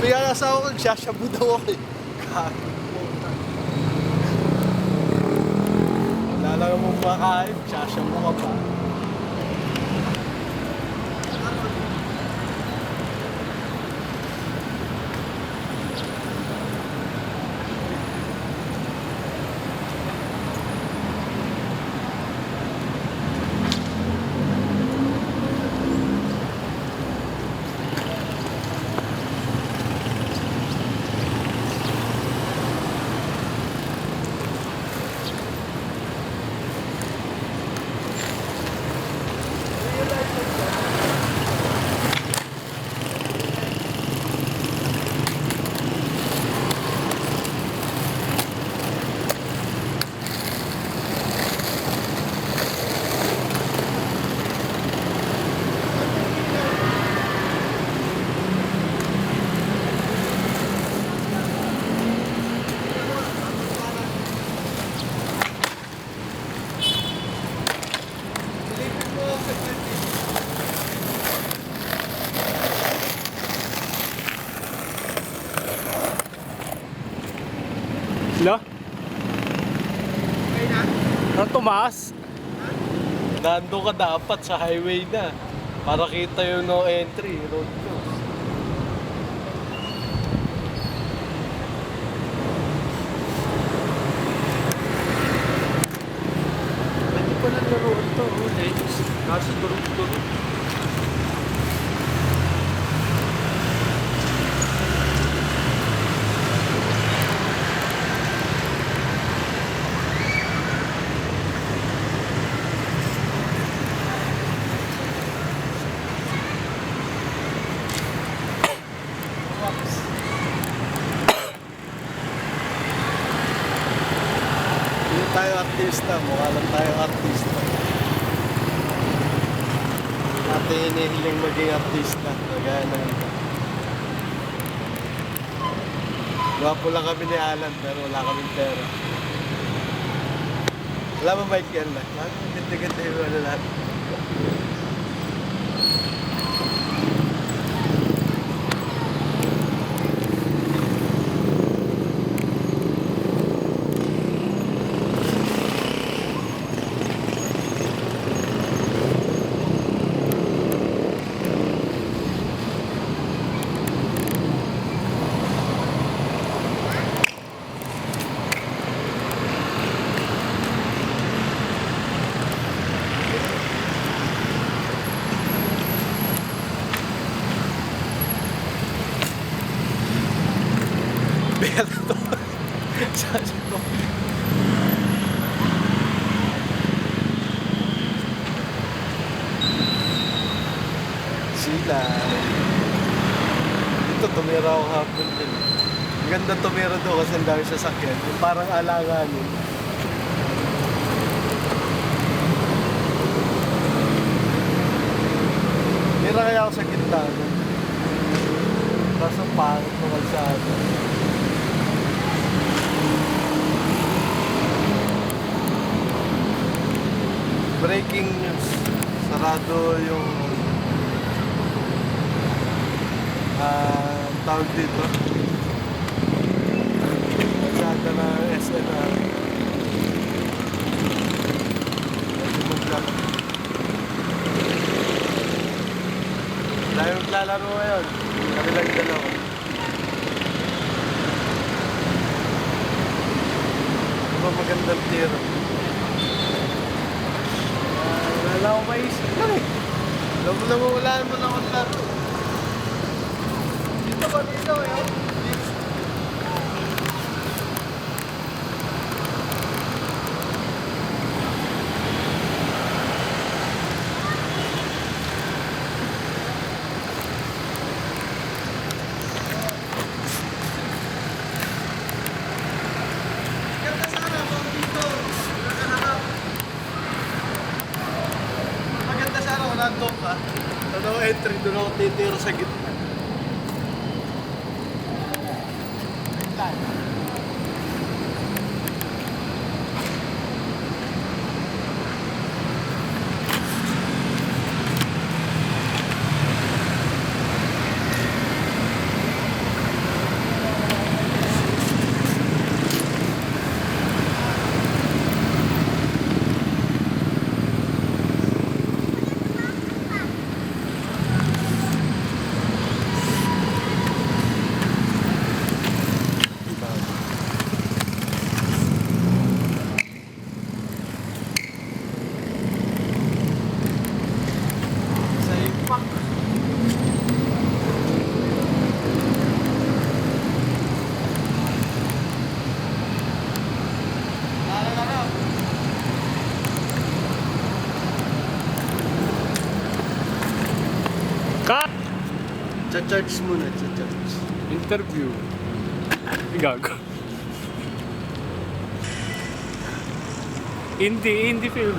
Sabi nga nasa ako, nagsashabu daw ako eh. Wala lang mong makain, nagsashabu ka pa. Lo? Okay na? Ang tumaas? Nando ka dapat sa highway na. Para kita yung no entry, road close. Pwede pala laruan to, Legos. Kaso durog-durog. Hindi tayo artista, mukha lang tayo artista. Natin hinihiling maging artista, kagaya ng iba. Gwapo lang kami ni Alan, pero wala kaming pera. Alam mo, Michael, ganda-ganda yung ano lahat. Bela to. Sabi ko. Sila. Dito tumira ako hapon din. Ang ganda tumira doon kasi ang dami sasakyan. Yung parang alanganin. Tira kaya ako sa gitna. Kaso pangit ng kalsada. Breaking news. Sarado yung tawag dito. Kalsada na SNR. Dahil maglalaro ngayon. Kami lang dalawa. Diba magandang tiro? Wala akong maisip lang eh. Alam mo naman wala naman akong laro. Dito ba dito eh? Nandun ka, ano entry, doon ako titira sa gitna. Ka! Cha-charge muna, cha-charge. Interview. Gago. Indie film.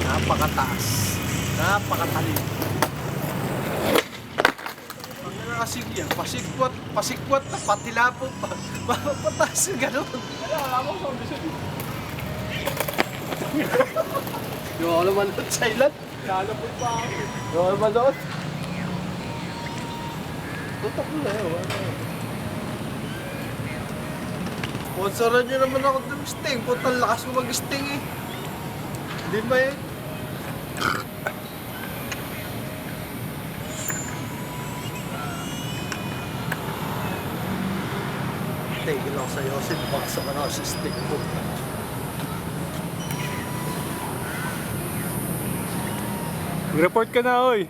Napakataas. Napakatalino. Ang nakasig yan, pasikwat na, patilapo pa. Mapataas yung gano'n. Yung ako naman doon sa ilan. Lalapot pa ako. Yung ako naman doon. Tutak mo na yun. Sponsoran nyo naman ako ng Sting. Putang lakas mo mag-Sting eh. Hindi ba eh? Tigil ako sa'yo kasi baka ka na ako sa Sting mo. Report ka na, oy.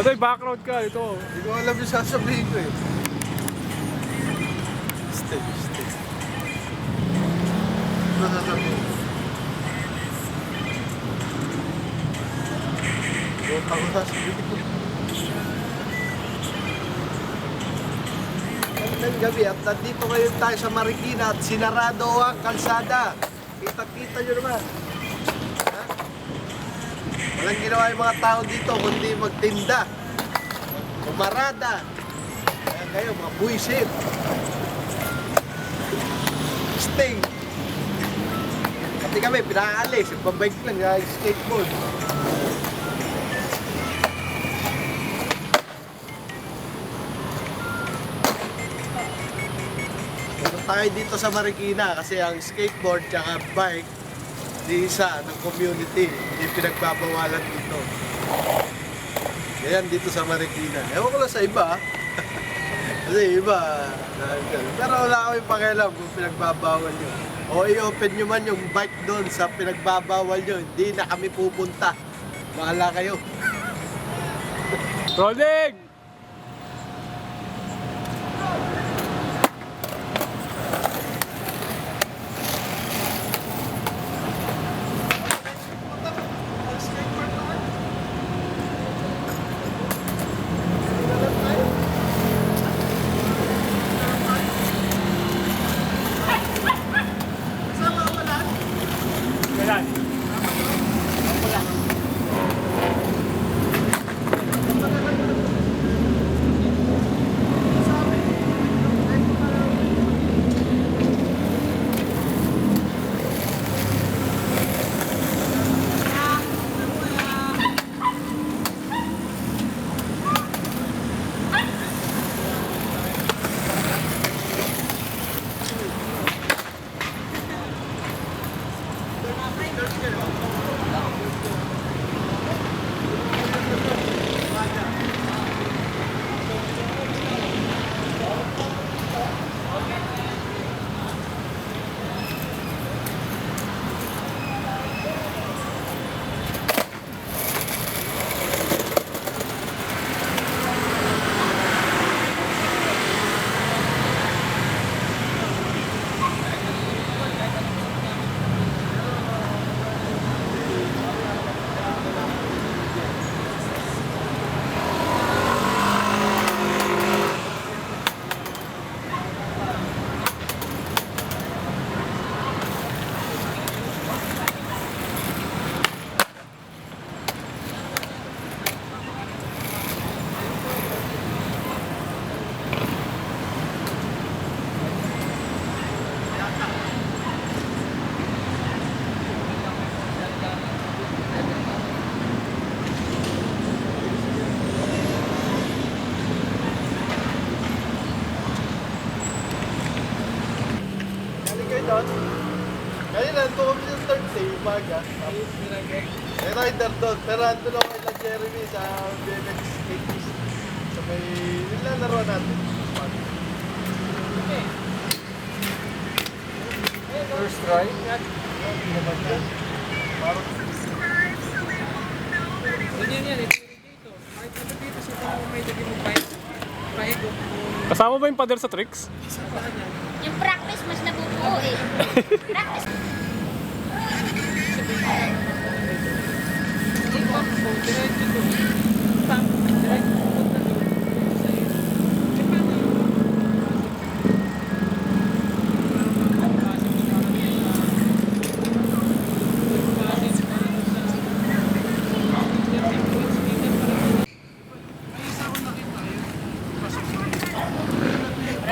Atoy, background ka. Ito. Hindi ko alam yung sasabihin ko eh. Sting. Ano sasabihin ko? Ako sasabihin ko. Magandang gabi at nandito ngayon tayo sa Marikina at sinarado ang kalsada. Kita-kita nyo naman. Ha? Walang ginawa yung mga tao dito kundi magtinda. Umarada. Kaya kayo, mga buisit. Sting. Pati kami, pinaalis. Pabike lang, skateboard. Tayo dito sa Marikina kasi ang skateboard tsaka bike di isa ng community, hindi pinagbabawalan dito. Ayan dito sa Marikina. Ewan ko lang sa iba. Kasi iba, pero wala kami pakialam kung pinagbabawal nyo. O i-open nyo man yung bike doon sa pinagbabawal nyo, hindi na kami pupunta. Bahala kayo. Rolling! Galan. doon. Kanina, nandun kami sa third day, umaga. May rider doon, pero nandun ako kay Jeremy sa BMX 80s. So may nilalaro natin. First try? Hindi naman yan. Parang Ganyan yan, ito dito. Kahit ano dito sa tao may Kasama ba yung pader sa tricks? Yung practice, mas nabubuo eh. Practice.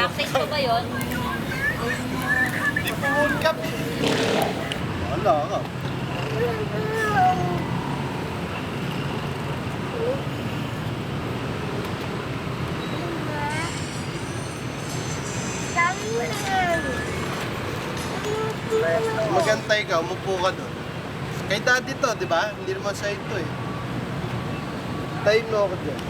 Practice ko ba yun? Hindi pumun ka. Wala ka. Magantay ka, umupo ka doon. Kay daddy to, di ba? Hindi naman sa ito eh. Tayo mo ako dyan.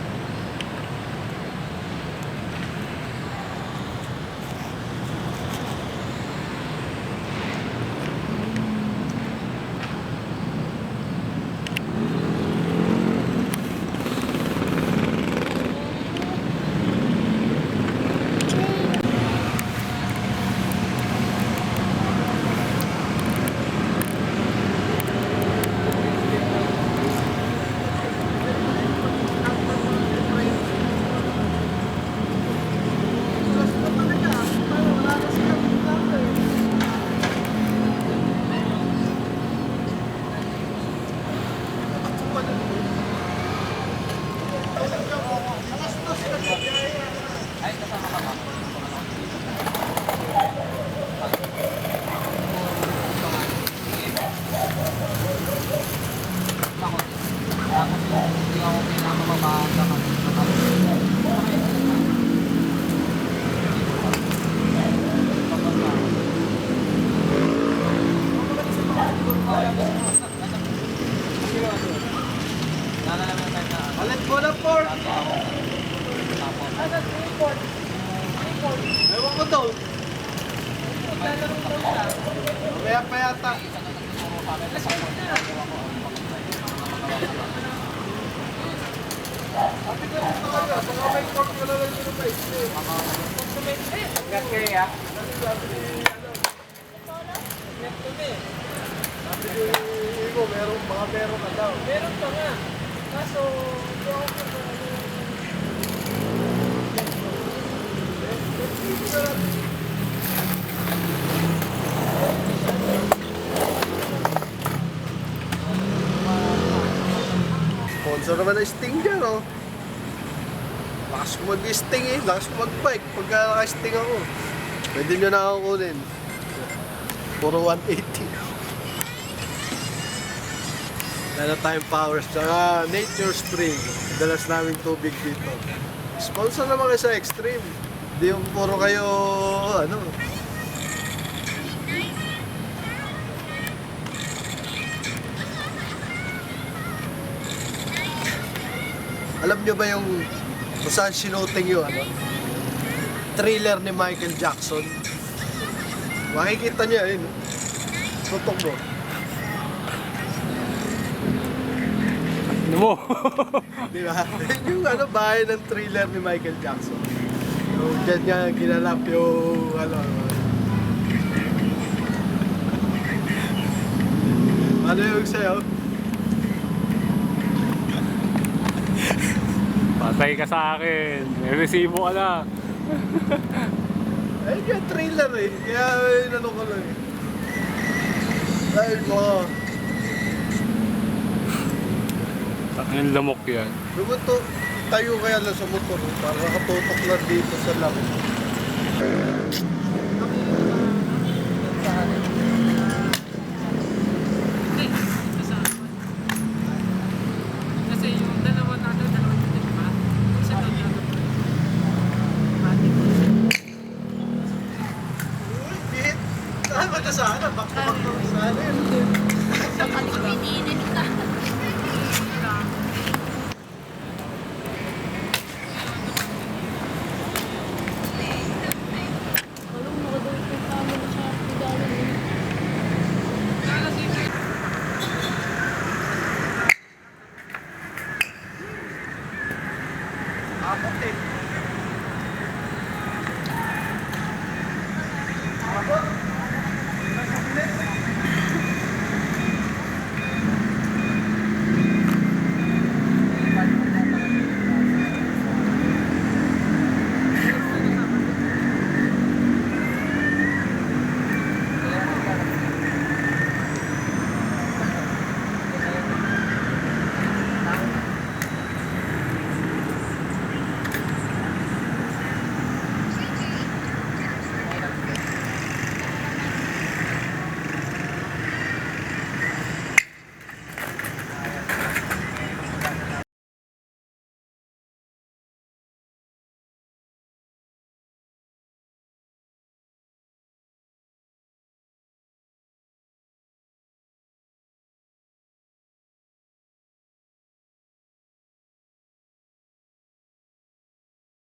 Alit mo na pork! Ewan ko daw. Mamaya pa yata. Sabi ko rin talaga, baka may pork ka na lang yun pa isli. Ingat kayo ya. Sabi ko Igo, baka meron ka daw. Meron pa nga. Kaso, hindi ako Sponsor naman ng Sting dyan, oh. Lakas ko mag-Sting eh. Lakas ko mag-bike pagka naka-Sting ako. Pwede nyo na ako kunin. Puro 180. Dala tayong powers. Tsaka Nature Spring. Dalas namin tubig dito. Sponsor naman kayo sa Extreme. Hindi yung puro kayo, ano. Alam nyo ba yung kung saan sinuting yung ano? Thriller ni Michael Jackson? Makikita niya yun. Tutok mo. Ano mo? Di ba? Yung ano, bahay ng Thriller ni Michael Jackson. Yung dyan niya ginalap yung ano. Ano yung sa'yo? Patay ka sa akin. May resibo ka na. Ay, yung Thriller eh. Kaya ano ko lang eh. Dahil mo. Ang lamok yan. Lumato, tayo kaya lang sa motor para nakatutok lang dito sa lamok. Kasi yung dalawa natin, di ba? Isa lang yan. Hit! Saan ba ka sana? Back-to-back ka sana yun. Sa kalipininin ka. Apat eh.